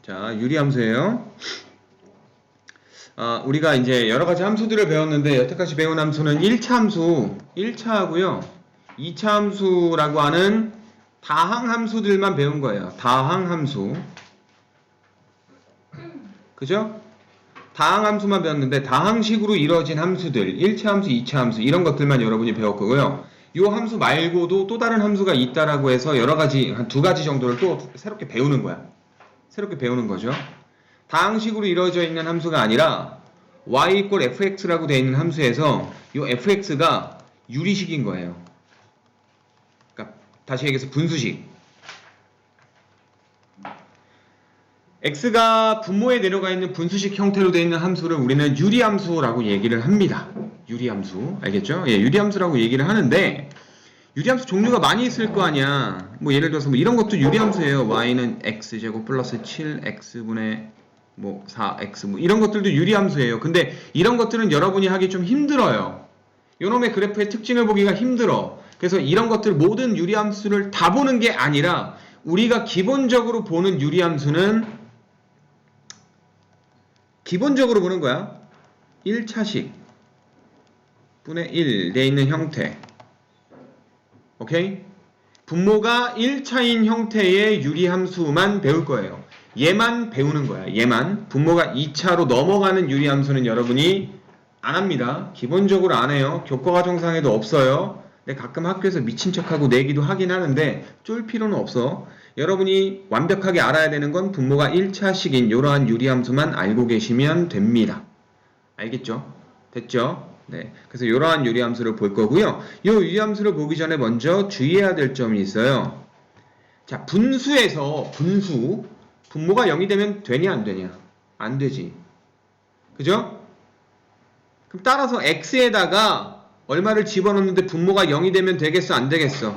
자, 유리함수예요. 우리가 이제 여러 가지 함수들을 배웠는데 여태까지 배운 함수는 1차 함수, 1차하고요. 2차 함수라고 하는 다항 함수들만 배운 거예요. 다항 함수. 그죠? 다항 함수만 배웠는데 다항식으로 이루어진 함수들, 1차 함수, 2차 함수 이런 것들만 여러분이 배울 거고요. 이 함수 말고도 또 다른 함수가 있다라고 해서 여러 가지, 한 두 가지 정도를 또 새롭게 배우는 거야. 새롭게 배우는 거죠. 다항식으로 이루어져 있는 함수가 아니라 y = fx라고 되어 있는 함수에서 이 fx가 유리식인 거예요. 그러니까 다시 얘기해서 분수식. x가 분모에 내려가 있는 분수식 형태로 되어 있는 함수를 우리는 유리함수라고 얘기를 합니다. 유리함수. 알겠죠? 예, 유리함수라고 얘기를 하는데 유리함수 종류가 많이 있을 거 아니야. 뭐 예를 들어서 뭐 이런 것도 유리함수예요. y는 x제곱 플러스 7x분의 뭐 4x 뭐 이런 것들도 유리함수예요. 근데 이런 것들은 여러분이 하기 좀 힘들어요. 요놈의 그래프의 특징을 보기가 힘들어. 그래서 이런 것들 모든 유리함수를 다 보는 게 아니라 우리가 기본적으로 보는 유리함수는 기본적으로 보는 거야. 1차식 분의 1 돼 있는 형태. 오케이? 분모가 1차인 형태의 유리함수만 배울 거예요. 얘만 배우는 거야. 얘만. 분모가 2차로 넘어가는 유리함수는 여러분이 안 합니다. 기본적으로 안 해요. 교과과정상에도 없어요. 근데 가끔 학교에서 미친 척하고 내기도 하긴 하는데 쫄 필요는 없어. 여러분이 완벽하게 알아야 되는 건 분모가 1차식인 이러한 유리함수만 알고 계시면 됩니다. 알겠죠? 됐죠? 네. 그래서 이러한 유리함수를 볼 거고요. 이 유리함수를 보기 전에 먼저 주의해야 될 점이 있어요. 자, 분수에서 분모가 0이 되면 되냐 안 되냐? 안 되지. 그죠? 그럼 따라서 x에다가 얼마를 집어넣는데 분모가 0이 되면 되겠어? 안 되겠어?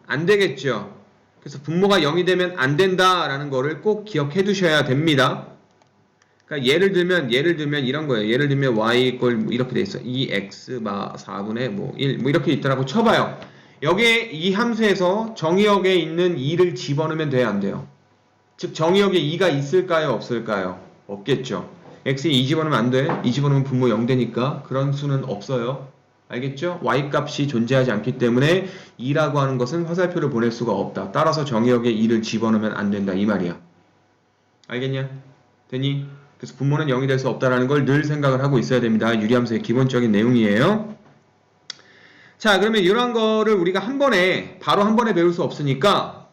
안 되겠죠. 그래서 분모가 0이 되면 안 된다라는 거를 꼭 기억해 두셔야 됩니다. 그러니까 예를 들면 이런 거예요. 예를 들면 y = 이렇게 돼 있어. 2x 4분의 1 뭐 이렇게 있더라고 쳐봐요. 여기에 이 함수에서 정의역에 있는 2를 집어넣으면 돼요, 안 돼요? 즉 정의역에 2가 있을까요, 없을까요? 없겠죠. x에 2 집어넣으면 안 돼. 2 집어넣으면 분모 0 되니까 그런 수는 없어요. 알겠죠? y값이 존재하지 않기 때문에 2라고 하는 것은 화살표를 보낼 수가 없다. 따라서 정의역에 2를 집어넣으면 안 된다 이 말이야. 알겠냐? 되니? 그래서 분모는 0이 될 수 없다라는 걸 늘 생각을 하고 있어야 됩니다. 유리함수의 기본적인 내용이에요. 자, 그러면 이런 거를 우리가 바로 한 번에 배울 수 없으니까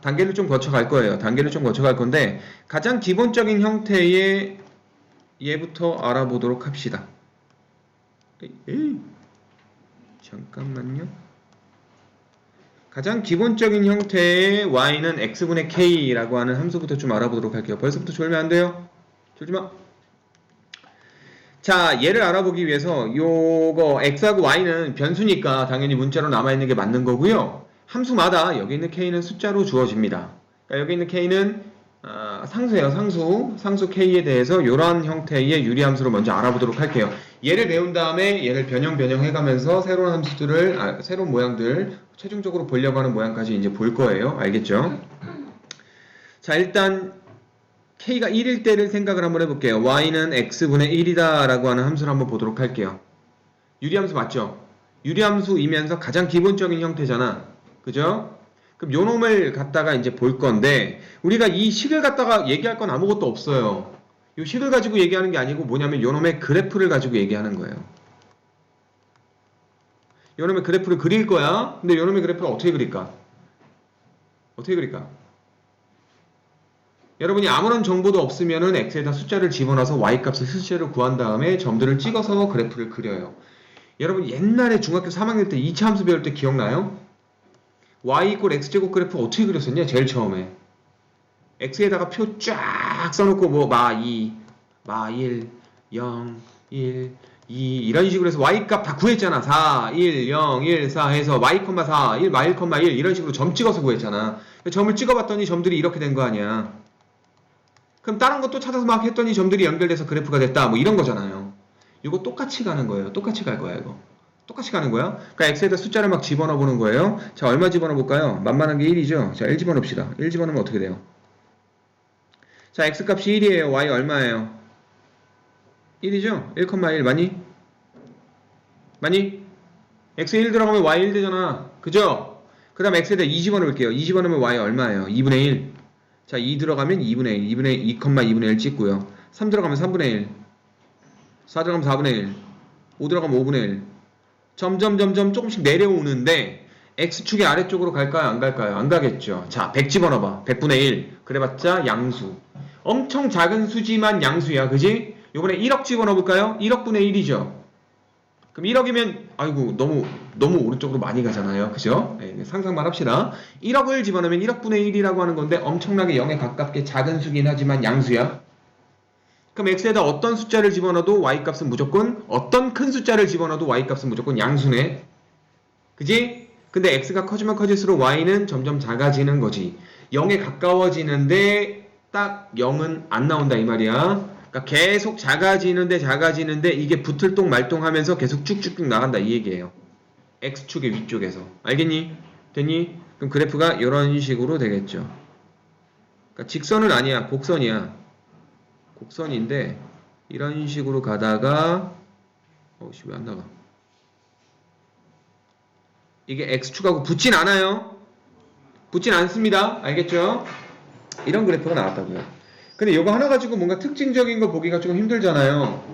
단계를 좀 거쳐갈 거예요. 단계를 좀 거쳐갈 건데 가장 기본적인 형태의 얘부터 알아보도록 합시다. 잠깐만요. 가장 기본적인 형태의 y는 x분의 k라고 하는 함수부터 좀 알아보도록 할게요. 벌써부터 졸면 안 돼요? 졸지마. 자, 얘를 알아보기 위해서 요거 x하고 y는 변수니까 당연히 문자로 남아있는 게 맞는 거고요. 함수마다 여기 있는 k는 숫자로 주어집니다. 그러니까 여기 있는 k는 상수예요. 상수 k에 대해서 이러한 형태의 유리함수를 먼저 알아보도록 할게요. 얘를 배운 다음에 얘를 변형해가면서 새로운 함수들을 새로운 모양들 최종적으로 보려고 하는 모양까지 이제 볼 거예요. 알겠죠? 자, 일단 k가 1일 때를 생각을 한번 해볼게요. y는 x분의 1이다 라고 하는 함수를 한번 보도록 할게요. 유리함수 맞죠? 유리함수이면서 가장 기본적인 형태잖아. 그죠? 그럼 요 놈을 갖다가 이제 볼 건데 우리가 이 식을 갖다가 얘기할 건 아무것도 없어요. 이 식을 가지고 얘기하는 게 아니고 뭐냐면 요 놈의 그래프를 가지고 얘기하는 거예요. 요 놈의 그래프를 그릴 거야. 근데 요 놈의 그래프를 어떻게 그릴까? 어떻게 그릴까? 여러분이 아무런 정보도 없으면은 x에다 숫자를 집어넣어서 y값을 실제로 구한 다음에 점들을 찍어서 그래프를 그려요. 여러분 옛날에 중학교 3학년 때 2차 함수 배울 때 기억나요? y = x제곱 그래프 어떻게 그렸었냐? 제일 처음에 x에다가 표 쫙 써놓고 뭐 마2, 마1, 0, 1, 2 이런 식으로 해서 y값 다 구했잖아. 4, 1, 0, 1, 4 해서 y, 4, 1, 마 1, 1 이런 식으로 점 찍어서 구했잖아. 점을 찍어봤더니 점들이 이렇게 된 거 아니야. 그럼 다른 것도 찾아서 막 했더니 점들이 연결돼서 그래프가 됐다 뭐 이런 거잖아요. 이거 똑같이 가는 거예요. 똑같이 갈 거야 이거. 똑같이 가는 거야. 그러니까 x에다 숫자를 막 집어넣어 보는 거예요. 자, 얼마 집어넣어 볼까요? 만만한 게 1이죠. 자, 1 집어넣읍시다. 1 집어넣으면 어떻게 돼요? 자, x값이 1이에요. y 얼마예요? 1이죠? 1,1 맞니? 맞니? x 1 들어가면 y 1 되잖아. 그죠? 그 다음 x에다 2 집어넣을게요. 2 집어넣으면 y 얼마예요? 2분의 1. 자, 2 들어가면 2분의 1. 2,2분의 1 찍고요. 3 들어가면 3분의 1. 4 들어가면 4분의 1. 5 들어가면 5분의 1. 점점 조금씩 내려오는데 x축의 아래쪽으로 갈까요? 안 갈까요? 안 가겠죠. 자, 100 집어넣어봐. 100분의 1. 그래봤자 양수. 엄청 작은 수지만 양수야. 그지? 요번에 1억 집어넣어볼까요? 1억분의 1이죠. 그럼 1억이면 아이고 너무 오른쪽으로 많이 가잖아요. 그죠? 네, 상상만 합시다. 1억을 집어넣으면 1억분의 1이라고 하는 건데 엄청나게 0에 가깝게 작은 수긴 하지만 양수야. 그럼 x에다 어떤 숫자를 집어넣어도 y값은 무조건 어떤 큰 숫자를 집어넣어도 y값은 무조건 양수네. 그지? 근데 x가 커지면 커질수록 y는 점점 작아지는 거지. 0에 가까워지는데 딱 0은 안 나온다 이 말이야. 그러니까 계속 작아지는데 이게 붙을 똥 말똥 하면서 계속 쭉쭉쭉 나간다 이 얘기예요. x축의 위쪽에서. 알겠니? 됐니? 그럼 그래프가 이런 식으로 되겠죠. 그러니까 직선은 아니야. 곡선이야. 곡선인데 이런 식으로 가다가 어우씨 왜 안 나가? 이게 x축하고 붙진 않아요. 붙진 않습니다. 알겠죠? 이런 그래프가 나왔다고요. 근데 이거 하나 가지고 뭔가 특징적인 거 보기가 좀 힘들잖아요.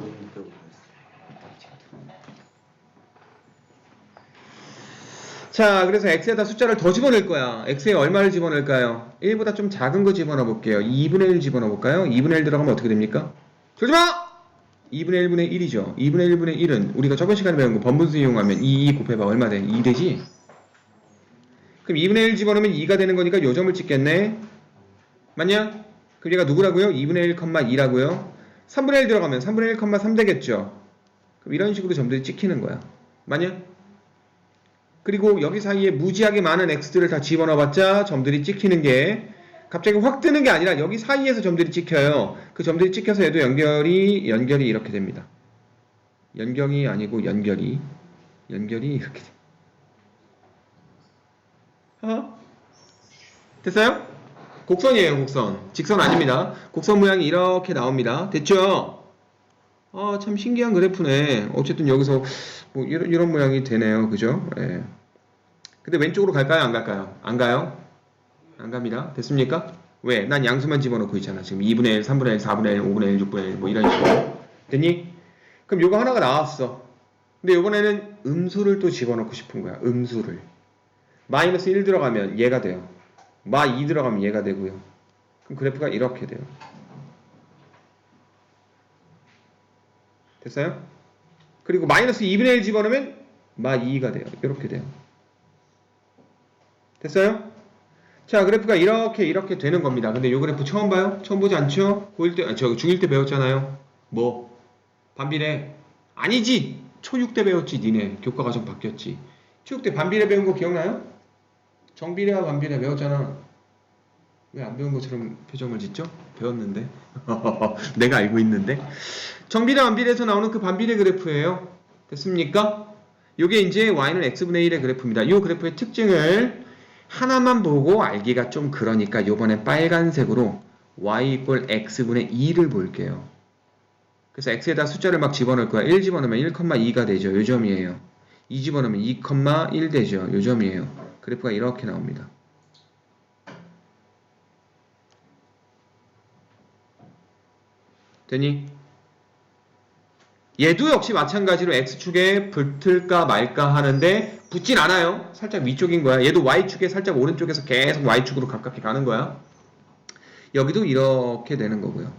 자, 그래서 x에다 숫자를 더 집어넣을 거야. x에 얼마를 집어넣을까요? 1보다 좀 작은 거 집어넣어 볼게요. 2분의 1 집어넣어 볼까요? 2분의 1 들어가면 어떻게 됩니까? 졸지마! 2분의 1분의 1이죠. 2분의 1분의 1은 우리가 저번 시간에 배운 거 번분수 이용하면 2 곱해봐. 얼마 돼? 2 되지? 그럼 2분의 1 집어넣으면 2가 되는 거니까 요 점을 찍겠네? 맞냐? 그럼 얘가 누구라고요? 2분의 1, 2라고요? 3분의 1 들어가면 3분의 1, 3 되겠죠? 그럼 이런 식으로 점들이 찍히는 거야. 맞냐? 그리고 여기 사이에 무지하게 많은 x들을 다 집어넣어봤자 점들이 찍히는 게 갑자기 확 뜨는 게 아니라 여기 사이에서 점들이 찍혀요. 그 점들이 찍혀서 얘도 연결이 이렇게 됩니다. 연경이 아니고 연결이 이렇게 돼. 됐어요? 곡선이에요, 곡선. 직선 아닙니다. 곡선 모양이 이렇게 나옵니다. 됐죠? 참 신기한 그래프네. 어쨌든 여기서 뭐 이런 모양이 되네요. 그죠? 예. 근데 왼쪽으로 갈까요? 안 갈까요? 안 가요? 안 갑니다. 됐습니까? 왜? 난 양수만 집어넣고 있잖아. 지금 2분의 1, 3분의 1, 4분의 1, 5분의 1, 6분의 1 뭐 이런 식으로. 됐니? 그럼 요거 하나가 나왔어. 근데 요번에는 음수를 또 집어넣고 싶은 거야. 음수를. 마이너스 1 들어가면 얘가 돼요. 마 2 들어가면 얘가 되고요. 그럼 그래프가 이렇게 돼요. 됐어요? 그리고 마이너스 2분의 1 집어넣으면 마 2가 돼요. 이렇게 돼요. 됐어요? 자, 그래프가 이렇게 되는 겁니다. 근데 요 그래프 처음 봐요? 처음 보지 않죠? 고1 때, 중1 때 배웠잖아요. 뭐? 반비례? 아니지! 초6 때 배웠지, 니네. 교과과정 바뀌었지. 초6 때 반비례 배운 거 기억나요? 정비례와 반비례 배웠잖아. 왜 안 배운 것처럼 표정을 짓죠? 배웠는데. 내가 알고 있는데. 정비례 반비례에서 나오는 그 반비례 그래프예요. 됐습니까? 요게 이제 y는 x분의 1의 그래프입니다. 요 그래프의 특징을 하나만 보고 알기가 좀 그러니까 요번에 빨간색으로 y 이꼴 x분의 2를 볼게요. 그래서 x에다 숫자를 막 집어넣을 거야. 1 집어넣으면 1,2가 되죠. 요 점이에요. 2 집어넣으면 2,1 되죠. 요 점이에요. 그래프가 이렇게 나옵니다. 되니? 얘도 역시 마찬가지로 x축에 붙을까 말까 하는데 붙진 않아요. 살짝 위쪽인 거야. 얘도 y축에 살짝 오른쪽에서 계속 y축으로 가깝게 가는 거야. 여기도 이렇게 되는 거고요.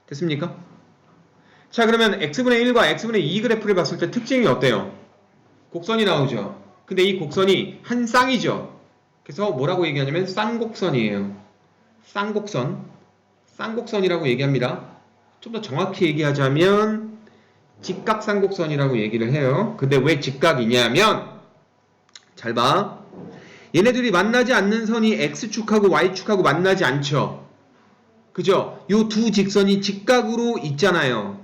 됐습니까? 자, 그러면 x분의 1과 x분의 2 그래프를 봤을 때 특징이 어때요? 곡선이 나오죠. 근데 이 곡선이 한 쌍이죠. 그래서 뭐라고 얘기하냐면 쌍곡선이에요. 쌍곡선이라고 얘기합니다. 좀 더 정확히 얘기하자면 직각쌍곡선이라고 얘기를 해요. 근데 왜 직각이냐면 잘 봐. 얘네들이 만나지 않는 선이 x축하고 y축하고 만나지 않죠. 그죠? 요 두 직선이 직각으로 있잖아요.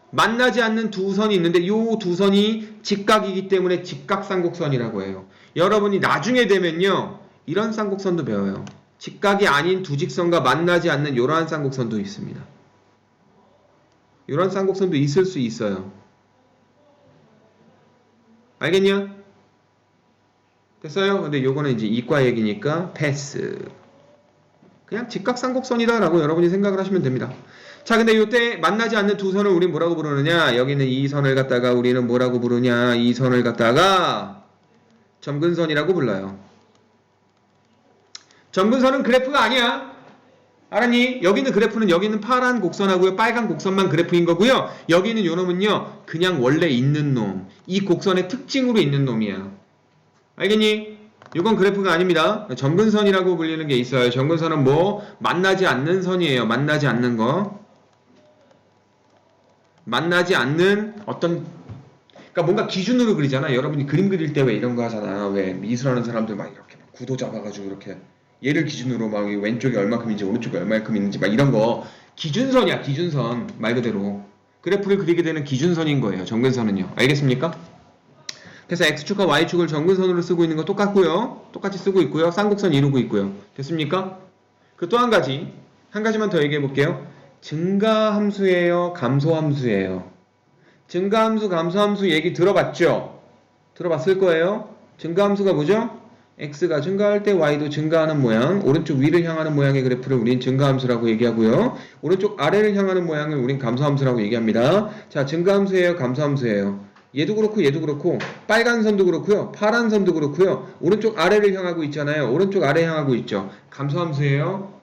만나지 않는 두 선이 있는데 요 두 선이 직각이기 때문에 직각쌍곡선이라고 해요. 여러분이 나중에 되면요 이런 쌍곡선도 배워요. 직각이 아닌 두 직선과 만나지 않는 이러한 쌍곡선도 있습니다. 이러한 쌍곡선도 있을 수 있어요. 알겠냐? 됐어요? 근데 요거는 이제 이과 얘기니까 패스. 그냥 직각쌍곡선이다 라고 여러분이 생각을 하시면 됩니다. 자, 근데 이때 만나지 않는 두 선을 우린 뭐라고 부르느냐? 여기는 이 선을 갖다가 우리는 뭐라고 부르냐? 이 선을 갖다가 점근선이라고 불러요. 점근선은 그래프가 아니야. 알았니? 여기 있는 그래프는 여기 있는 파란 곡선하고요, 빨간 곡선만 그래프인 거고요. 여기 있는 요 놈은요, 그냥 원래 있는 놈. 이 곡선의 특징으로 있는 놈이야. 알겠니? 이건 그래프가 아닙니다. 점근선이라고 불리는 게 있어요. 점근선은 뭐? 만나지 않는 선이에요. 만나지 않는 거. 만나지 않는 어떤, 그러니까 뭔가 기준으로 그리잖아. 여러분이 그림 그릴 때 왜 이런 거 하잖아. 왜 미술하는 사람들 막 이렇게 구도 잡아가지고 이렇게 얘를 기준으로 막 왼쪽이 얼마큼인지 오른쪽이 얼마큼 있는지 막 이런 거 기준선이야. 기준선 말 그대로 그래프를 그리게 되는 기준선인 거예요. 점근선은요. 알겠습니까? 그래서 X축과 Y축을 점근선으로 쓰고 있는 거 똑같고요. 똑같이 쓰고 있고요. 쌍곡선 이루고 있고요. 됐습니까? 그 또 한 가지만 더 얘기해 볼게요. 증가함수예요? 감소함수예요? 증가함수, 감소함수 얘기 들어봤죠? 들어봤을 거예요. 증가함수가 뭐죠? X가 증가할 때 Y도 증가하는 모양, 오른쪽 위를 향하는 모양의 그래프를 우린 증가함수라고 얘기하고요. 오른쪽 아래를 향하는 모양을 우린 감소함수라고 얘기합니다. 자, 증가함수예요? 감소함수예요? 얘도 그렇고 얘도 그렇고 빨간 선도 그렇고요. 파란 선도 그렇고요. 오른쪽 아래를 향하고 있잖아요. 오른쪽 아래 향하고 있죠. 감소함수예요.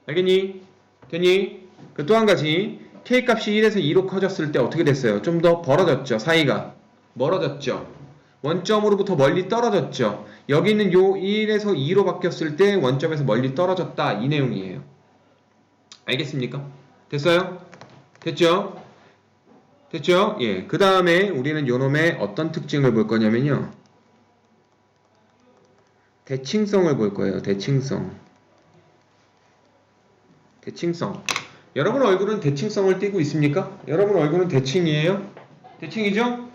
알겠니? 됐니? 그 또 한 가지, K값이 1에서 2로 커졌을 때 어떻게 됐어요? 좀 더 벌어졌죠. 사이가 멀어졌죠. 원점으로부터 멀리 떨어졌죠. 여기 있는 요 1에서 2로 바뀌었을 때 원점에서 멀리 떨어졌다. 이 내용이에요. 알겠습니까? 됐어요? 됐죠? 됐죠? 예. 그 다음에 우리는 요놈의 어떤 특징을 볼 거냐면요. 대칭성을 볼 거예요. 대칭성. 대칭성. 여러분 얼굴은 대칭성을 띠고 있습니까? 여러분 얼굴은 대칭이에요? 대칭이죠?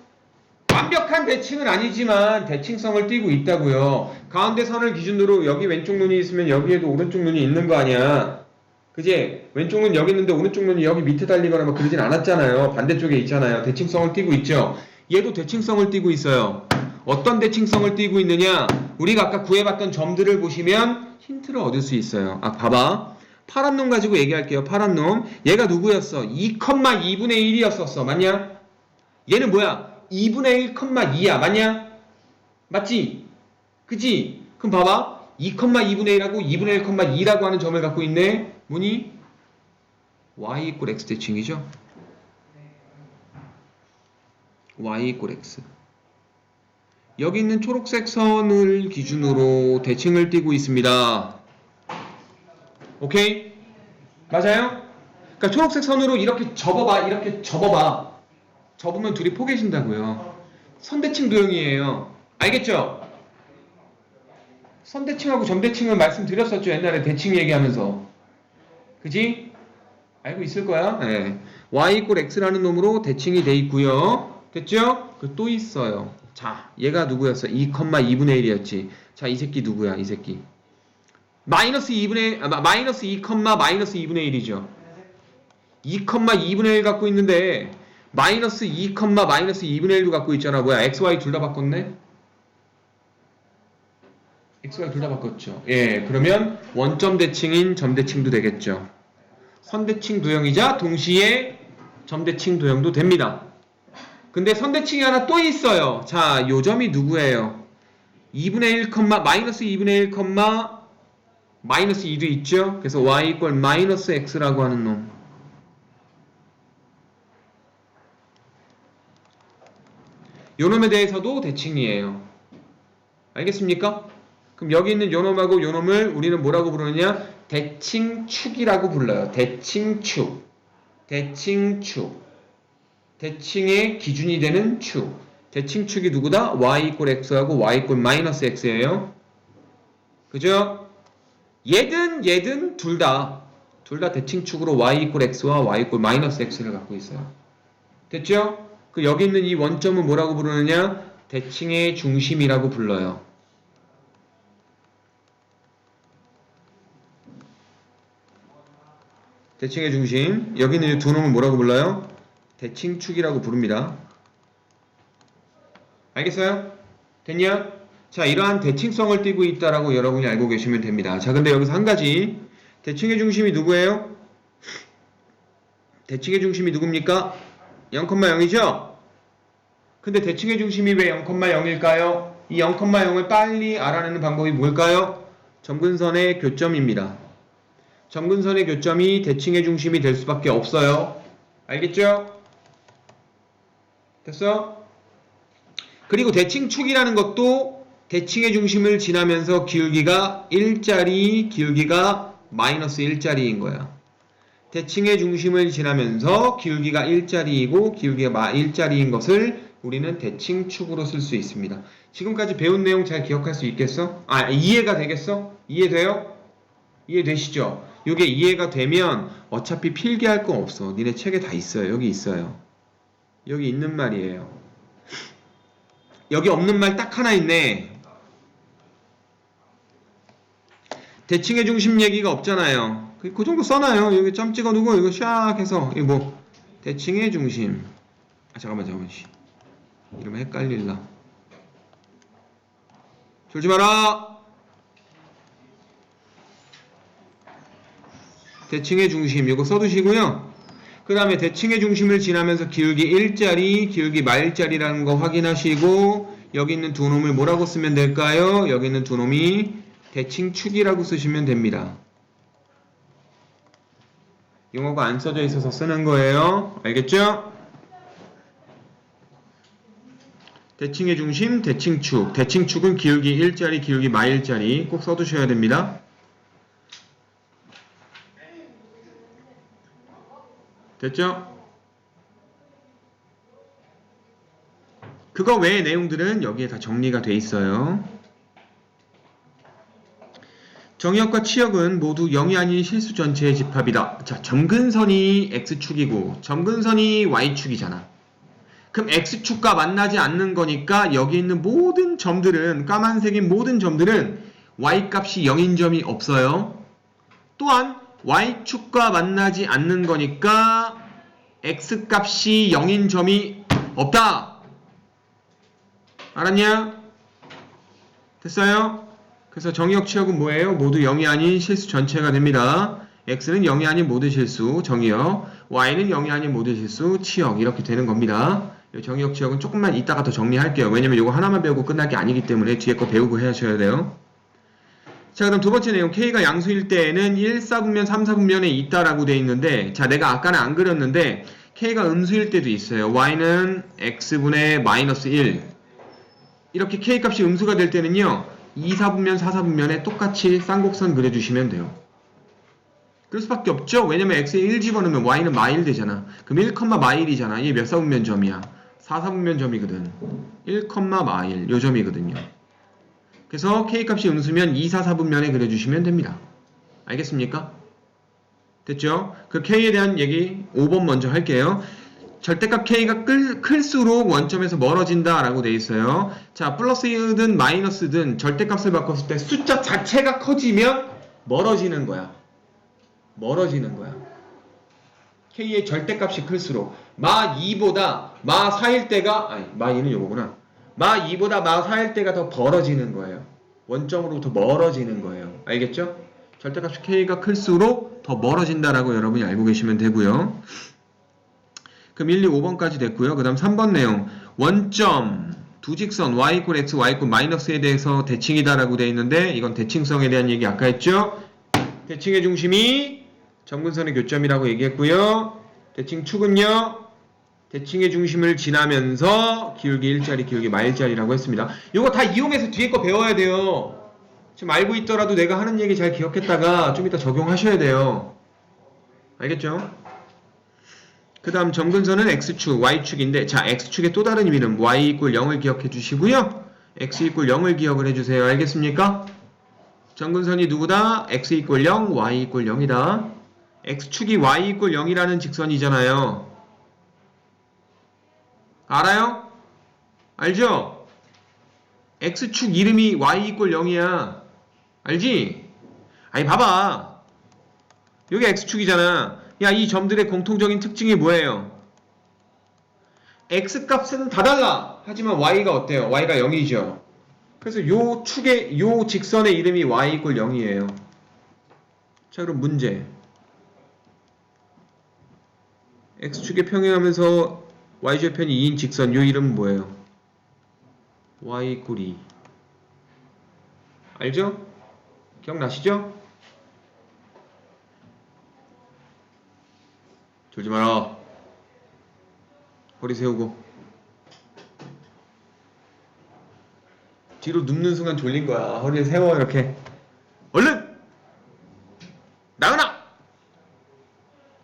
완벽한 대칭은 아니지만 대칭성을 띠고 있다고요. 가운데 선을 기준으로 여기 왼쪽 눈이 있으면 여기에도 오른쪽 눈이 있는 거 아니야. 그지? 왼쪽 눈 여기 있는데 오른쪽 눈이 여기 밑에 달리거나 막 그러진 않았잖아요. 반대쪽에 있잖아요. 대칭성을 띠고 있죠. 얘도 대칭성을 띠고 있어요. 어떤 대칭성을 띠고 있느냐? 우리가 아까 구해봤던 점들을 보시면 힌트를 얻을 수 있어요. 아, 봐봐. 파란 놈 가지고 얘기할게요. 파란 놈. 얘가 누구였어? 2,2분의 1이었었어. 맞냐? 얘는 뭐야? 2분의 1,2야. 맞냐? 맞지? 그지? 그럼 봐봐. 2,2분의 1하고 2분의 1,2라고 하는 점을 갖고 있네. 뭐니? y 이퀄 x 대칭이죠? y 이퀄 x. 여기 있는 초록색 선을 기준으로 대칭을 띠고 있습니다. 오케이? 맞아요? 그러니까 초록색 선으로 이렇게 접어봐. 이렇게 접어봐. 접으면 둘이 포개진다고요. 선대칭 도형이에요. 알겠죠? 선대칭하고 점대칭은 말씀드렸었죠. 옛날에 대칭 얘기하면서. 그지? 알고 있을 거야. 네. y 이퀄 x라는 놈으로 대칭이 돼 있고요. 됐죠? 그 또 있어요. 자, 얘가 누구였어? 2,2분의 1이었지. 자, 이 새끼 누구야? 이 새끼. 마이너스 2분의 1이죠. 2,2분의 1 갖고 있는데 마이너스 2, 마이너스 2분의 1도 갖고 있잖아. 뭐야? x, y 둘 다 바꿨네? x, y 둘 다 바꿨죠. 예, 그러면 원점 대칭인 점대칭도 되겠죠. 선대칭 도형이자 동시에 점대칭 도형도 됩니다. 근데 선대칭이 하나 또 있어요. 자, 요 점이 누구예요? 2분의 1, 마이너스 2분의 1, 마이너스 2도 있죠? 그래서 y 이퀄 마이너스 x라고 하는 놈. 요 놈에 대해서도 대칭이에요. 알겠습니까? 그럼 여기 있는 요 놈하고 요 놈을 우리는 뭐라고 부르느냐? 대칭축이라고 불러요. 대칭축. 대칭축. 대칭의 기준이 되는 축. 대칭축이 누구다? y 이퀄 x하고 y 이퀄 마이너스 x예요. 그죠? 얘든 둘 다 대칭축으로 y 이퀄 x와 y 이퀄 마이너스 x를 갖고 있어요. 됐죠? 그 여기 있는 이 원점은 뭐라고 부르느냐? 대칭의 중심이라고 불러요. 대칭의 중심. 여기 있는 두 놈을 뭐라고 불러요? 대칭축이라고 부릅니다. 알겠어요? 됐냐? 자, 이러한 대칭성을 띠고 있다라고 여러분이 알고 계시면 됩니다. 자, 근데 여기서 한 가지. 대칭의 중심이 누구예요? 대칭의 중심이 누굽니까? 0,0이죠? 근데 대칭의 중심이 왜 0,0일까요? 이 0,0을 빨리 알아내는 방법이 뭘까요? 점근선의 교점입니다. 점근선의 교점이 대칭의 중심이 될 수밖에 없어요. 알겠죠? 됐어? 그리고 대칭축이라는 것도 대칭의 중심을 지나면서 기울기가 1짜리, 기울기가 마이너스 1짜리인 거야. 대칭의 중심을 지나면서 기울기가 1짜리이고 기울기가 1짜리인 것을 우리는 대칭축으로 쓸 수 있습니다. 지금까지 배운 내용 잘 기억할 수 있겠어? 이해가 되겠어? 이해돼요? 이해되시죠? 이게 이해가 되면 어차피 필기할 거 없어. 니네 책에 다 있어요. 여기 있어요. 여기 있는 말이에요. 여기 없는 말 딱 하나 있네. 대칭의 중심 얘기가 없잖아요. 그 정도 써놔요. 여기 점 찍어두고 이거 샥 해서 이거 뭐 대칭의 중심. 잠깐만 이러면 헷갈릴라. 졸지 마라. 대칭의 중심 이거 써두시고요. 그 다음에 대칭의 중심을 지나면서 기울기 1짜리, 기울기 마일짜리라는 거 확인하시고 여기 있는 두 놈을 뭐라고 쓰면 될까요? 여기 있는 두 놈이 대칭축이라고 쓰시면 됩니다. 용어가 안 써져 있어서 쓰는 거예요. 알겠죠? 대칭의 중심, 대칭축. 대칭축은 기울기 1짜리, 기울기 마일짜리 꼭 써두셔야 됩니다. 됐죠? 그거 외의 내용들은 여기에 다 정리가 돼 있어요. 정의역과 치역은 모두 0이 아닌 실수 전체의 집합이다. 자, 점근선이 X축이고 점근선이 Y축이잖아. 그럼 X축과 만나지 않는 거니까 여기 있는 모든 점들은, 까만색인 모든 점들은 Y값이 0인 점이 없어요. 또한 Y축과 만나지 않는 거니까 X값이 0인 점이 없다. 알았냐? 됐어요? 그래서 정의역 치역은 뭐예요? 모두 0이 아닌 실수 전체가 됩니다. X는 0이 아닌 모든 실수, 정의역. Y는 0이 아닌 모든 실수, 치역. 이렇게 되는 겁니다. 정의역 치역은 조금만 이따가 더 정리할게요. 왜냐면 이거 하나만 배우고 끝날 게 아니기 때문에 뒤에 거 배우고 하셔야 돼요. 자, 그럼 두 번째 내용. K가 양수일 때에는 1사분면, 3사분면에 있다라고 되어 있는데, 자, 내가 아까는 안 그렸는데 K가 음수일 때도 있어요. Y는 X분의 마이너스 1. 이렇게 K값이 음수가 될 때는요, 2사분면, 4사분면에 똑같이 쌍곡선 그려주시면 돼요. 그럴 수밖에 없죠? 왜냐면 X에 1 집어넣으면 Y는 마일 되잖아. 그럼 1, 마일이잖아. 이게 몇 사분면 점이야? 4사분면 점이거든. 1, 마일. 요 점이거든요. 그래서 K값이 음수면 2, 4, 4분면에 그려주시면 됩니다. 알겠습니까? 됐죠? 그 K에 대한 얘기 5번 먼저 할게요. 절대값 K가 클수록 원점에서 멀어진다 라고 되어 있어요. 자, 플러스든 마이너스든 절대값을 바꿨을 때 숫자 자체가 커지면 멀어지는 거야. 멀어지는 거야. K의 절대값이 클수록 마 2보다 마 4일 때가, 마 2는 요거구나. 마 2보다 마 4일 때가 더 벌어지는 거예요. 원점으로부터 멀어지는 거예요. 알겠죠? 절대값이 K가 클수록 더 멀어진다라고 여러분이 알고 계시면 되고요. 그럼 1, 2, 5번까지 됐고요. 그 다음 3번 내용. 원점 두 직선 y 이퀄 x, y 이퀄 마이너스에 대해서 대칭이다라고 되어 있는데, 이건 대칭성에 대한 얘기 아까 했죠? 대칭의 중심이 점근선의 교점이라고 얘기했고요. 대칭축은요, 대칭의 중심을 지나면서 기울기 1짜리, 기울기 마일짜리라고 했습니다. 이거 다 이용해서 뒤에 거 배워야 돼요. 지금 알고 있더라도 내가 하는 얘기 잘 기억했다가 좀 이따 적용하셔야 돼요. 알겠죠? 그 다음 점근선은 X축, Y축인데, 자, X축의 또 다른 의미는 Y 이퀄 0을 기억해 주시고요. X 이퀄 0을 기억을 해주세요. 알겠습니까? 점근선이 누구다? X 이퀄 0, Y 이퀄 0이다. X축이 Y 이퀄 0이라는 직선이잖아요. 알아요? 알죠? X축 이름이 Y 이퀄 0이야. 알지? 아니, 봐봐. 여기 X축이잖아. 야, 이 점들의 공통적인 특징이 뭐예요? x값은 다 달라. 하지만 y가 어때요? y가 0이죠. 그래서 요 축의 요 직선의 이름이 y 이퀄 0이에요. 자, 그럼 문제. x축에 평행하면서 y절편이 2인 직선 요 이름은 뭐예요? y 이퀄 2. 알죠? 기억나시죠? 졸지 마라. 허리 세우고. 뒤로 눕는 순간 졸린 거야. 허리를 세워 이렇게. 얼른! 나가나!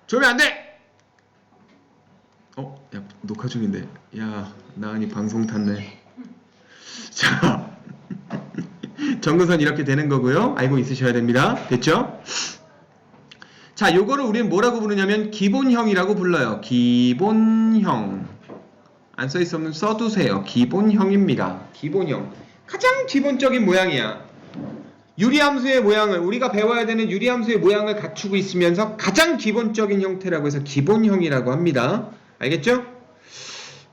졸면 안 돼! 야, 녹화 중인데. 야, 나은이 방송 탔네. 자, 정근선 이렇게 되는 거고요. 알고 있으셔야 됩니다. 됐죠? 자, 요거를 우리는 뭐라고 부르냐면 기본형이라고 불러요. 기본형. 안 써있으면 써두세요. 기본형입니다. 기본형. 가장 기본적인 모양이야. 유리함수의 모양을, 우리가 배워야 되는 유리함수의 모양을 갖추고 있으면서 가장 기본적인 형태라고 해서 기본형이라고 합니다. 알겠죠?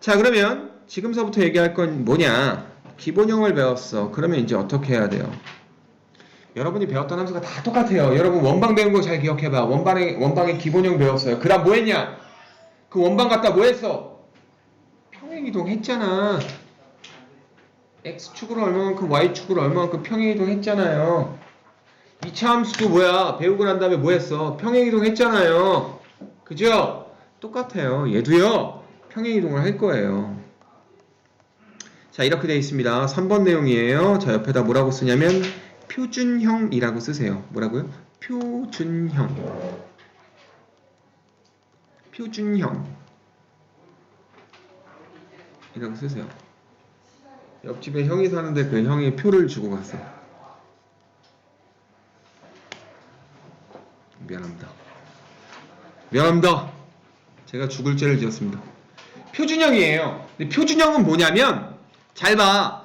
자, 그러면 지금서부터 얘기할 건 뭐냐? 기본형을 배웠어. 그러면 이제 어떻게 해야 돼요? 여러분이 배웠던 함수가 다 똑같아요. 여러분 원방 배운 거 잘 기억해봐. 원방의 기본형 배웠어요. 그 다음 뭐 했냐? 그 원방 갖다 뭐 했어? 평행이동 했잖아. X축으로 얼마만큼 Y축으로 얼마만큼 평행이동 했잖아요. 2차 함수도 뭐야? 배우고 난 다음에 뭐 했어? 평행이동 했잖아요. 그죠? 똑같아요. 얘도요. 평행이동을 할 거예요. 자, 이렇게 되어 있습니다. 3번 내용이에요. 자, 옆에다 뭐라고 쓰냐면 표준형이라고 쓰세요. 뭐라고요? 표준형. 표준형 이라고 쓰세요. 옆집에 형이 사는데 그 형이 표를 주고 갔어. 미안합니다. 미안합니다. 제가 죽을 죄를 지었습니다. 표준형이에요. 근데 표준형은 뭐냐면 잘 봐.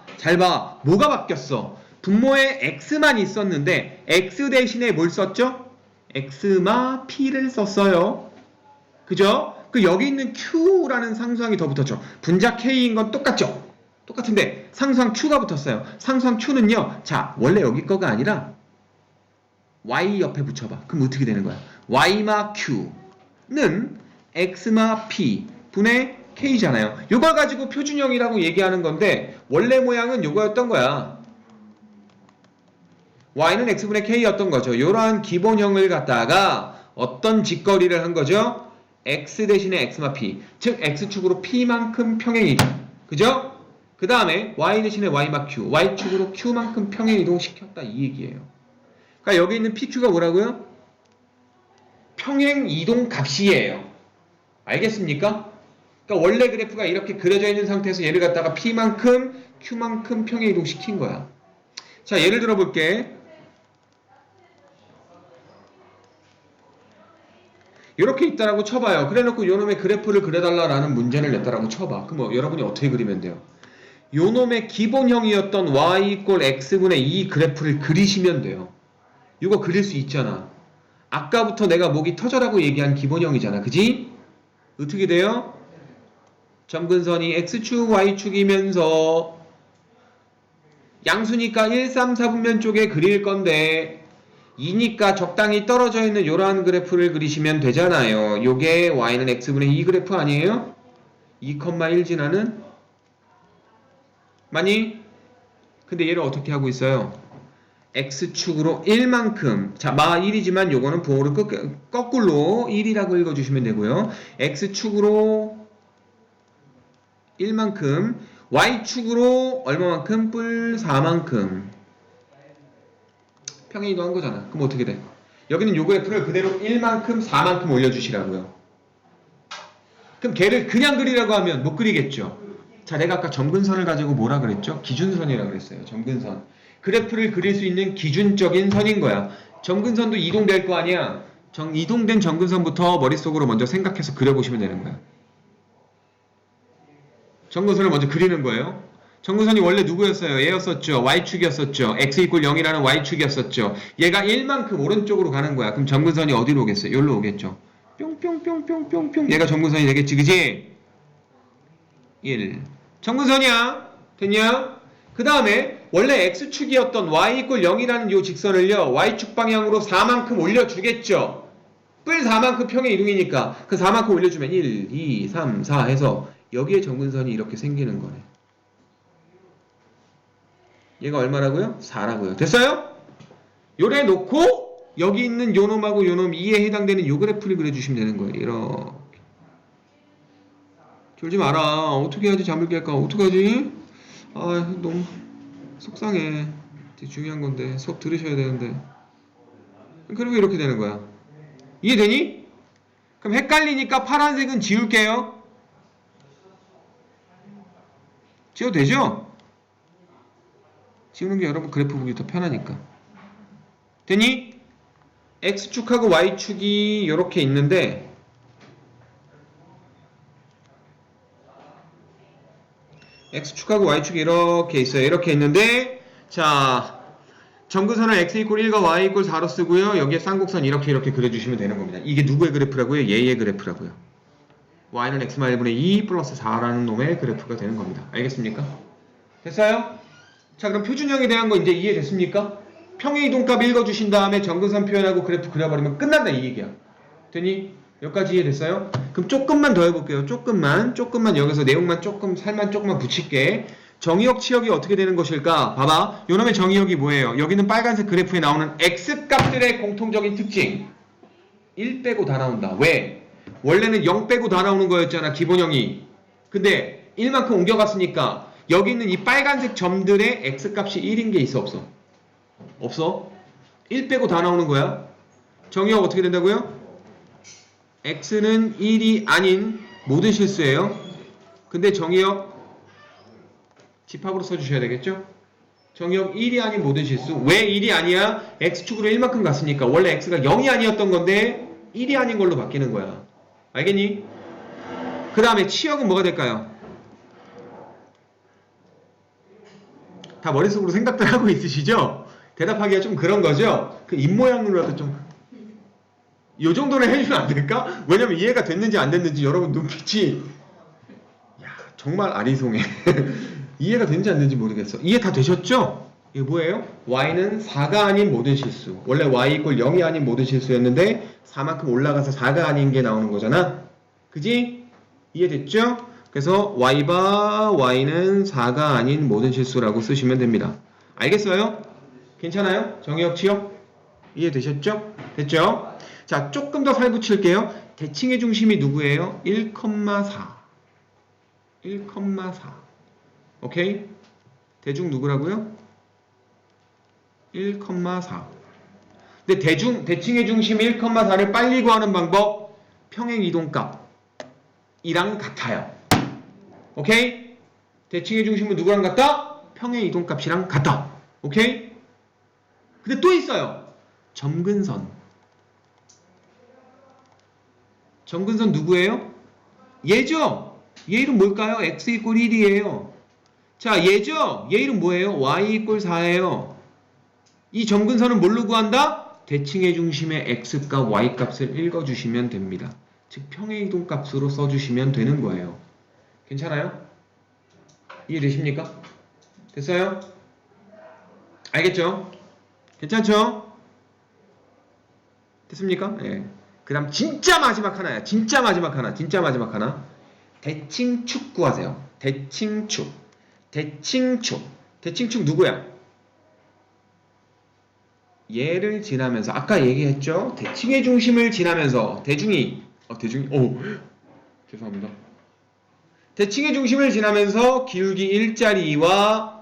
뭐가 바뀌었어? 분모에 x만 있었는데 x 대신에 뭘 썼죠? x마 p를 썼어요. 그죠? 그 여기 있는 q라는 상수항이 더 붙었죠. 분자 k인 건 똑같죠? 똑같은데 상수항 q가 붙었어요. 상수항 q는요. 자, 원래 여기 거가 아니라 y 옆에 붙여봐. 그럼 어떻게 되는 거야? y마 q는 x마 p 분의 k잖아요. 이걸 가지고 표준형이라고 얘기하는 건데 원래 모양은 이거였던 거야. y는 x분의 k였던 거죠. 이러한 기본형을 갖다가 어떤 짓거리를 한 거죠? x 대신에 x마 p, 즉 x축으로 p만큼 평행이동. 그죠? 그 다음에 y 대신에 y마 q, y축으로 q만큼 평행이동 시켰다 이 얘기예요. 그러니까 여기 있는 pq가 뭐라고요? 평행이동 값이에요. 알겠습니까? 그러니까 원래 그래프가 이렇게 그려져 있는 상태에서 얘를 갖다가 p만큼 q만큼 평행이동 시킨 거야. 자, 예를 들어 볼게. 이렇게 있다라고 쳐봐요. 그래놓고 요놈의 그래프를 그려달라라는 문제를 냈다라고 쳐봐. 그럼 뭐 여러분이 어떻게 그리면 돼요? 요놈의 기본형이었던 y 이퀄 x분의 2 그래프를 그리시면 돼요. 이거 그릴 수 있잖아. 아까부터 내가 목이 터져라고 얘기한 기본형이잖아. 그지? 어떻게 돼요? 점근선이 x축 y축이면서 양수니까 1, 3, 4분면 쪽에 그릴 건데 2니까 적당히 떨어져 있는 이러한 그래프를 그리시면 되잖아요. 요게 y는 x분의 2 그래프 아니에요? 2,1 지나는? 맞니? 근데 얘를 어떻게 하고 있어요? x축으로 1만큼, 자, 마 1이지만 요거는 부호를 거꾸로 1이라고 읽어주시면 되고요. x축으로 1만큼, y축으로 얼마만큼? 뿔 4만큼 평행이동 한 거잖아. 그럼 어떻게 돼? 여기는 요 그래프를 그대로 1만큼 4만큼 올려주시라고요. 그럼 걔를 그냥 그리라고 하면 못 그리겠죠. 자, 내가 아까 점근선을 가지고 뭐라 그랬죠? 기준선이라고 그랬어요. 점근선. 그래프를 그릴 수 있는 기준적인 선인 거야. 점근선도 이동될 거 아니야. 이동된 점근선부터 머릿속으로 먼저 생각해서 그려보시면 되는 거야. 점근선을 먼저 그리는 거예요. 점근선이 원래 누구였어요? 얘였었죠. y축이었었죠. x 이퀄 0이라는 y축이었었죠. 얘가 1만큼 오른쪽으로 가는 거야. 그럼 점근선이 어디로 오겠어요? 여기로 오겠죠. 뿅뿅뿅뿅뿅뿅 얘가 점근선이 되겠지 그지? 1 점근선이야 됐냐? 그 다음에 원래 x축이었던 y = 0이라는 요 직선을요 y축 방향으로 4만큼 올려주겠죠. 뿔 4만큼 평행 이동이니까 그 4만큼 올려주면 1, 2, 3, 4 해서 여기에 점근선이 이렇게 생기는 거네. 얘가 얼마라고요? 4라고요. 됐어요? 요래 놓고 여기 있는 요놈하고 요놈 2에 해당되는 요 그래프를 그려주시면 되는 거예요. 이렇게. 졸지 마라. 어떻게 해야지 잠을 깰까? 어떡하지? 아 너무 속상해. 되게 중요한 건데 수업 들으셔야 되는데. 그리고 이렇게 되는 거야. 이해되니? 그럼 헷갈리니까 파란색은 지울게요. 지워도 되죠? 지우는 게 여러분 그래프 보기 더 편하니까. 되니? X축하고 Y축이 이렇게 있는데 X축하고 Y축이 이렇게 있어요. 이렇게 있는데 자 점근선을 X = 1과 Y = 4로 쓰고요. 여기에 쌍곡선 이렇게 그려주시면 되는 겁니다. 이게 누구의 그래프라고요? 얘의 그래프라고요. Y는 X-1분의 2 플러스 4라는 놈의 그래프가 되는 겁니다. 알겠습니까? 됐어요? 자 그럼 표준형에 대한 거 이제 이해됐습니까? 평행이동값 읽어주신 다음에 점근선 표현하고 그래프 그려버리면 끝난다 이 얘기야. 되니? 여기까지 이해됐어요? 그럼 조금만 더 해볼게요. 조금만 여기서 내용만 살만 조금만 붙일게. 정의역 치역이 어떻게 되는 것일까? 봐봐. 요놈의 정의역이 뭐예요? 여기는 빨간색 그래프에 나오는 X값들의 공통적인 특징. 1 빼고 다 나온다. 왜? 원래는 0 빼고 다 나오는 거였잖아. 기본형이. 근데 1만큼 옮겨갔으니까 여기 있는 이 빨간색 점들의 X값이 1인 게 있어 없어? 없어? 1 빼고 다 나오는 거야. 정의역 어떻게 된다고요? X는 1이 아닌 모든 실수예요. 근데 정의역 집합으로 써주셔야 되겠죠? 정의역 1이 아닌 모든 실수. 왜 1이 아니야? X축으로 1만큼 갔으니까. 원래 X가 0이 아니었던 건데 1이 아닌 걸로 바뀌는 거야. 알겠니? 그 다음에 치역은 뭐가 될까요? 다 머릿속으로 생각들 하고 있으시죠? 대답하기가 좀 그런 거죠? 그 입모양으로라도 좀 요 정도는 해주면 안 될까? 왜냐면 이해가 됐는지 안 됐는지 여러분 눈빛이 야 정말 아리송해. 이해가 됐는지 안 됐는지 모르겠어. 이해 다 되셨죠? 이게 뭐예요? Y는 4가 아닌 모든 실수. 원래 Y = 0이 아닌 모든 실수였는데 4만큼 올라가서 4가 아닌 게 나오는 거잖아. 그지? 이해됐죠? 그래서 Y는 4가 아닌 모든 실수라고 쓰시면 됩니다. 알겠어요? 괜찮아요? 정의역 치역? 이해되셨죠? 됐죠? 자, 조금 더 살 붙일게요. 대칭의 중심이 누구예요? 1,4. 1,4. 오케이? 대중 누구라고요? 1,4. 근데 대칭의 중심 1,4를 빨리 구하는 방법, 평행이동값이랑 같아요. 오케이? 대칭의 중심은 누구랑 같다? 평행이동값이랑 같다. 오케이? 근데 또 있어요. 점근선. 점근선 누구예요? 얘죠? 얘 이름 뭘까요? X = 1이에요. 자, 얘죠? 얘 이름 뭐예요? Y = 4예요. 이 점근선은 뭘로 구한다? 대칭의 중심의 X값, Y값을 읽어주시면 됩니다. 즉 평행이동값으로 써주시면 되는 거예요. 괜찮아요? 이해되십니까? 됐어요? 알겠죠? 괜찮죠? 됐습니까? 예. 그 다음 진짜 마지막 하나야. 진짜 마지막 하나. 대칭축 구하세요. 대칭축 누구야? 얘를 지나면서 아까 얘기했죠? 대칭의 중심을 지나면서 죄송합니다. 대칭의 중심을 지나면서 기울기 1짜리와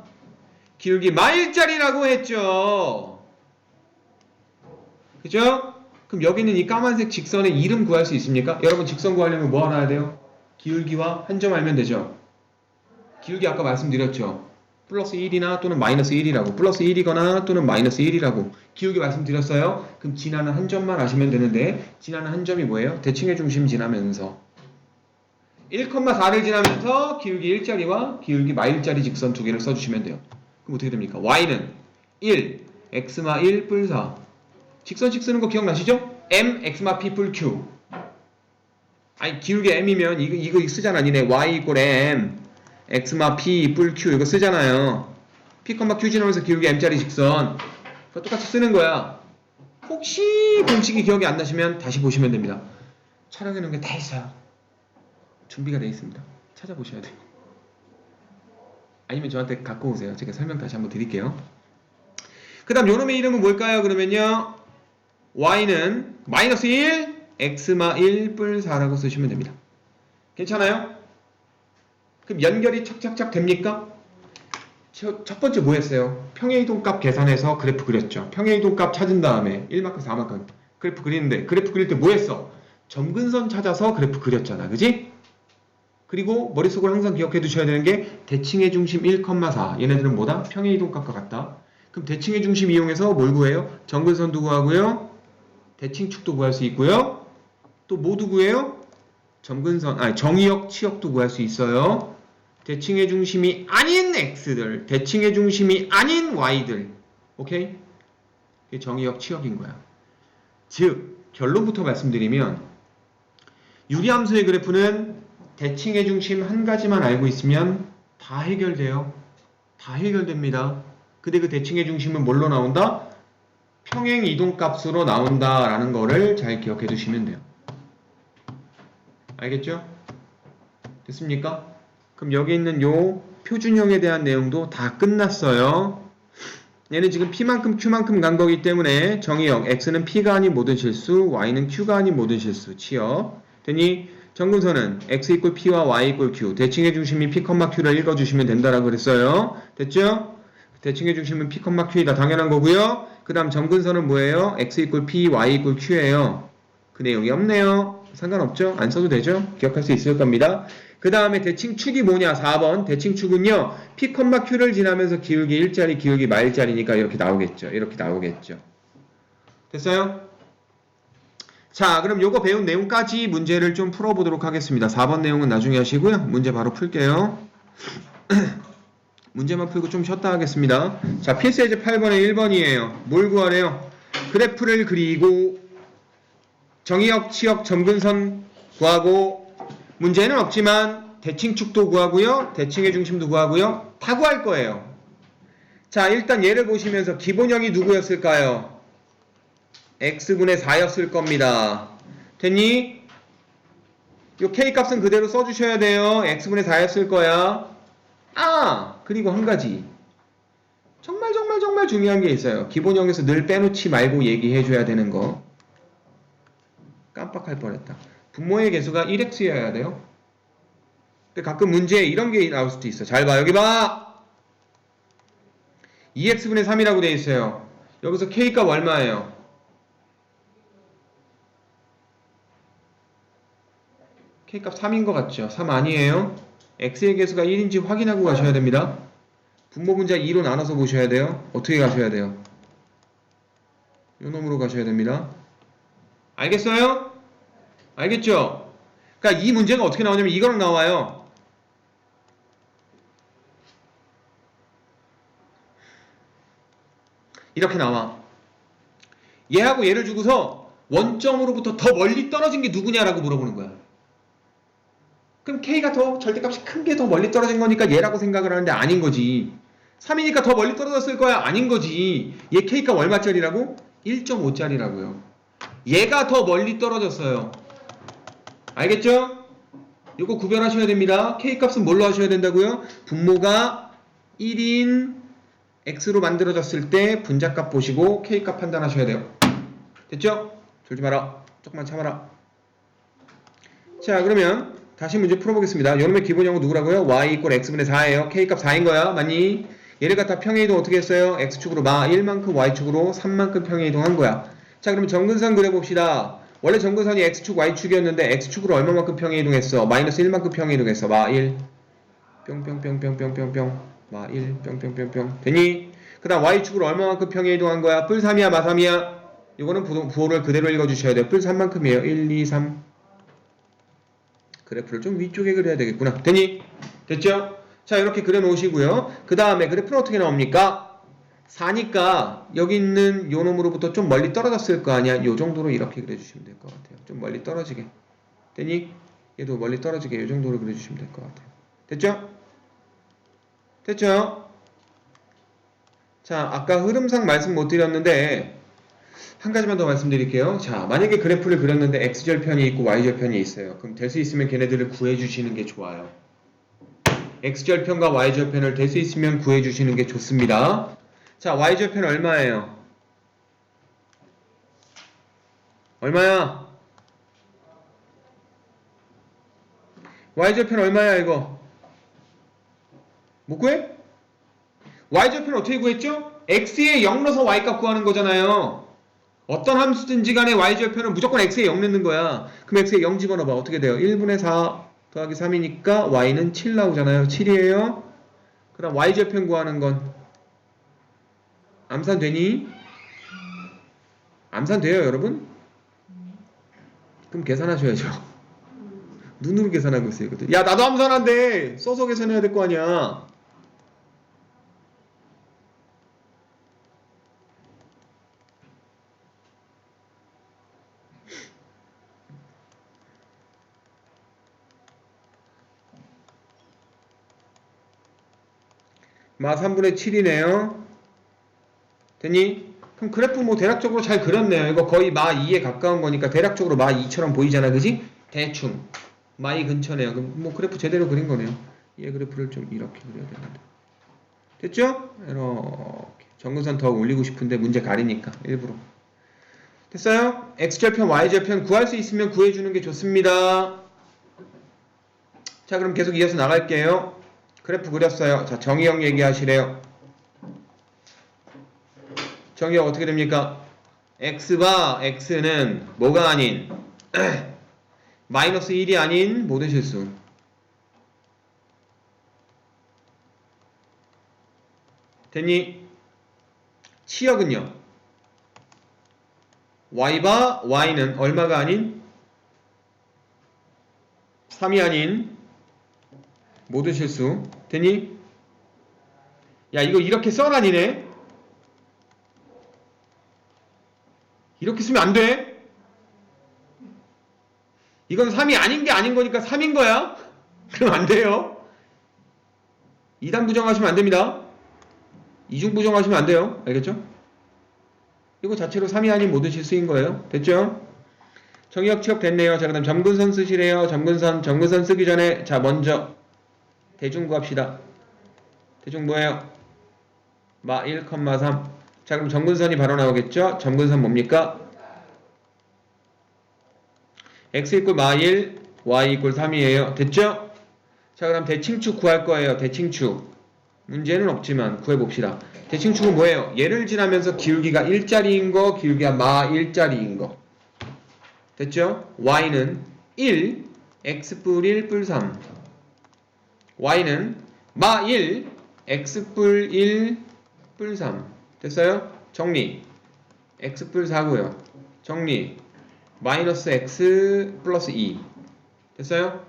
기울기 마일짜리라고 했죠. 그죠? 그럼 여기는 이 까만색 직선의 이름 구할 수 있습니까? 여러분 직선 구하려면 뭐 알아야 돼요? 기울기와 한 점 알면 되죠. 기울기 아까 말씀드렸죠. 플러스 1이나 또는 마이너스 1이라고. 플러스 1이거나 또는 마이너스 1이라고. 기울기 말씀드렸어요. 그럼 지나는 한 점만 아시면 되는데 지나는 한 점이 뭐예요? 대칭의 중심 지나면서 1,4를 지나면서 기울기 1짜리와 기울기 마일짜리 직선 두 개를 써주시면 돼요. 그럼 어떻게 됩니까? Y는 1, X마 1 뿔 4. 직선식 쓰는 거 기억나시죠? M, X마 P 뿔 Q. 아니 기울기 m이면 이거 쓰잖아. 니네 y 이꼴 m x마 p 뿔 q 이거 쓰잖아요. p, q 지나면서 기울기 m짜리 직선 그거 똑같이 쓰는 거야. 혹시 공식이 기억이 안 나시면 다시 보시면 됩니다. 촬영해 놓은 게 다 있어요. 준비가 되어 있습니다. 찾아보셔야 돼요. 아니면 저한테 갖고 오세요. 제가 설명 다시 한번 드릴게요. 그 다음 요놈의 이름은 뭘까요? 그러면요 y는 마이너스 1 x마 1 뿔 4라고 쓰시면 됩니다. 괜찮아요? 그럼 연결이 착착착 됩니까? 첫 번째 뭐 했어요? 평행이동값 계산해서 그래프 그렸죠. 평행이동값 찾은 다음에 1만큼 4만큼 그래프 그리는데 그래프 그릴 때 뭐 했어? 점근선 찾아서 그래프 그렸잖아. 그지? 그리고 머릿속으로 항상 기억해 두셔야 되는 게 대칭의 중심 1,4 얘네들은 뭐다? 평행이동값과 같다. 그럼 대칭의 중심 이용해서 뭘 구해요? 점근선도 구하고요. 대칭축도 구할 수 있고요. 또 뭐도 구해요? 정의역, 치역도 구할 수 있어요. 대칭의 중심이 아닌 x들, 대칭의 중심이 아닌 y들. 오케이? 이게 정의역, 치역인 거야. 즉, 결론부터 말씀드리면 유리함수의 그래프는 대칭의 중심 한 가지만 알고 있으면 다 해결돼요. 다 해결됩니다. 근데 그 대칭의 중심은 뭘로 나온다? 평행 이동값으로 나온다라는 거를 잘 기억해 두시면 돼요. 알겠죠? 됐습니까? 그럼 여기 있는 요 표준형에 대한 내용도 다 끝났어요. 얘는 지금 P만큼 Q만큼 간 거기 때문에 정의역 X는 P가 아닌 모든 실수, Y는 Q가 아닌 모든 실수, 치역. 되니 정근선은 X 이꼴 P와 Y 이꼴 Q, 대칭의 중심이 P, Q를 읽어주시면 된다라고 그랬어요. 됐죠? 대칭의 중심은 P, Q이다. 당연한 거고요. 그 다음 점근선은 뭐예요? X 이꼴 P, Y 이꼴 Q예요. 그 내용이 없네요. 상관없죠? 안 써도 되죠? 기억할 수 있을 겁니다. 그 다음에 대칭축이 뭐냐? 4번 대칭축은요. P, Q를 지나면서 기울기 1짜리, 기울기 마일짜리니까 이렇게 나오겠죠. 이렇게 나오겠죠. 됐어요? 자, 그럼 요거 배운 내용까지 문제를 좀 풀어보도록 하겠습니다. 4번 내용은 나중에 하시고요. 문제 바로 풀게요. 문제만 풀고 좀 쉬었다 하겠습니다. 자, 필수예제 8번에 1번이에요. 뭘 구하래요? 그래프를 그리고 정의역, 치역, 점근선 구하고 문제는 없지만 대칭축도 구하고요. 대칭의 중심도 구하고요. 다 구할 거예요. 자, 일단 얘를 보시면서 기본형이 누구였을까요? x분의 4였을 겁니다. 됐니? 요 k값은 그대로 써주셔야 돼요. x분의 4였을 거야. 그리고 한 가지 정말 중요한 게 있어요. 기본형에서 늘 빼놓지 말고 얘기해줘야 되는 거. 깜빡할 뻔했다. 분모의 개수가 1x여야 돼요. 근데 가끔 문제에 이런 게 나올 수도 있어. 잘 봐. 여기 봐. 2x분의 3이라고 돼 있어요. 여기서 k값 얼마예요? k값 3인 것 같죠? 3 아니에요? x의 개수가 1인지 확인하고 가셔야 됩니다. 분모 분자 2로 나눠서 보셔야 돼요. 어떻게 가셔야 돼요? 요 놈으로 가셔야 됩니다. 알겠어요? 알겠죠? 그러니까 이 문제가 어떻게 나오냐면 이거랑 나와요. 이렇게 나와. 얘하고 얘를 주고서 원점으로부터 더 멀리 떨어진 게 누구냐라고 물어보는 거야. 그럼 K가 더 절대값이 큰 게 더 멀리 떨어진 거니까 얘라고 생각을 하는데 아닌 거지. 3이니까 더 멀리 떨어졌을 거야. 아닌 거지. 얘 K값 얼마짜리라고? 1.5짜리라고요. 얘가 더 멀리 떨어졌어요. 알겠죠? 이거 구별하셔야 됩니다. K값은 뭘로 하셔야 된다고요? 분모가 1인 X로 만들어졌을 때 분자값 보시고 K값 판단하셔야 돼요. 됐죠? 졸지 마라. 조금만 참아라. 자, 그러면 다시 문제 풀어보겠습니다. 요놈의 기본형은 누구라고요? y 이꼴 x분의 4예요. k값 4인 거야. 맞니? 얘를 갖다 평행이동 어떻게 했어요? x축으로 1만큼 y축으로 3만큼 평행이동 한 거야. 자, 그럼 정근선 그려봅시다. 원래 정근선이 x축 y축이었는데 x축으로 얼마만큼 평행이동했어? 마이너스 1만큼 평행이동했어. 1 뿅뿅뿅뿅뿅뿅뿅 1 뿅뿅뿅뿅 되니? 그 다음 y축으로 얼마만큼 평행이동한 거야? 뿔 3이야 마 3이야? 이거는 부호를 그대로 읽어주셔야 돼요. 뿔 3만큼이에요. 1, 2, 3 그래프를 좀 위쪽에 그려야 되겠구나. 되니? 됐죠? 자, 이렇게 그려 놓으시고요. 그 다음에 그래프는 어떻게 나옵니까? 4니까 여기 있는 요 놈으로부터 좀 멀리 떨어졌을 거 아니야? 요 정도로 이렇게 그려주시면 될 것 같아요. 좀 멀리 떨어지게. 되니? 얘도 멀리 떨어지게 이 정도로 그려주시면 될 것 같아요. 됐죠? 됐죠? 자, 아까 흐름상 말씀 못 드렸는데 한 가지만 더 말씀드릴게요. 자, 만약에 그래프를 그렸는데 x절편이 있고 y절편이 있어요. 그럼 될 수 있으면 걔네들을 구해주시는 게 좋아요. x절편과 y절편을 될 수 있으면 구해주시는 게 좋습니다. 자, y절편 얼마예요? 얼마야? y절편 얼마야 이거? 못 구해? y절편 어떻게 구했죠? x에 0 넣어서 y값 구하는 거잖아요. 어떤 함수든지 간에 y절편은 무조건 x에 0 넣는 거야. 그럼 x에 0 집어넣어봐. 어떻게 돼요? 1분의 4 더하기 3이니까 y는 7 나오잖아요. 7이에요. 그럼 y절편 구하는 건 암산 되니? 암산 돼요 여러분? 그럼 계산하셔야죠. 눈으로 계산하고 있어요. 야 나도 암산한데 써서 계산해야 될 거 아니야. 마 3분의 7이네요. 됐니? 그럼 그래프 뭐 대략적으로 잘 그렸네요. 이거 거의 마 2에 가까운 거니까 대략적으로 마 2처럼 보이잖아. 그지? 대충 마 2 근처네요. 그럼 뭐 그래프 제대로 그린 거네요. 얘 그래프를 좀 이렇게 그려야 되는데. 됐죠? 이렇게 정근선 더 올리고 싶은데 문제 가리니까 일부러. 됐어요? x절편 y절편 구할 수 있으면 구해주는 게 좋습니다. 자 그럼 계속 이어서 나갈게요. 그래프 그렸어요. 자 정의형 얘기하시래요. 정의형 어떻게 됩니까? x바 x는 뭐가 아닌 마이너스 1이 아닌 모든 실수. 됐니? 치역은요? y바 y는 얼마가 아닌 3이 아닌 모든 실수. 됐니? 야 이거 이렇게 써라니네. 이렇게 쓰면 안 돼. 이건 3이 아닌 게 아닌 거니까 3인 거야. 그럼 안 돼요. 2단 부정하시면 안 됩니다. 이중 부정하시면 안 돼요. 알겠죠? 이거 자체로 3이 아닌 모든 실수인 거예요. 됐죠? 정의역 취업 됐네요. 자 그 다음 점근선 쓰시래요. 점근선 쓰기 전에 자 먼저 대중 구합시다. 대중 뭐예요? 마 1,3. 자 그럼 점근선이 바로 나오겠죠? 점근선 뭡니까? x 이퀄 마 1, y 이퀄 3이에요. 됐죠? 자 그럼 대칭축 구할 거예요. 대칭축. 문제는 없지만 구해봅시다. 대칭축은 뭐예요? 얘를 지나면서 기울기가 1짜리인 거, 기울기가 마 1짜리인 거. 됐죠? y는 1, x뿔 1, 뿔 3. y는 마 1, x뿔 1, 뿔 3. 됐어요? 정리. x뿔 4고요. 정리. 마이너스 x 플러스 2. 됐어요?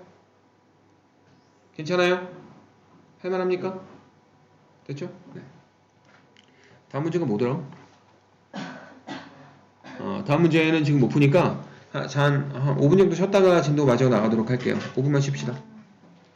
괜찮아요? 할만합니까? 됐죠? 네. 다음 문제가 뭐더라? 다음 문제는 지금 못 푸니까 한 5분 정도 쉬었다가 진도 마저 나가도록 할게요. 5분만 쉽시다.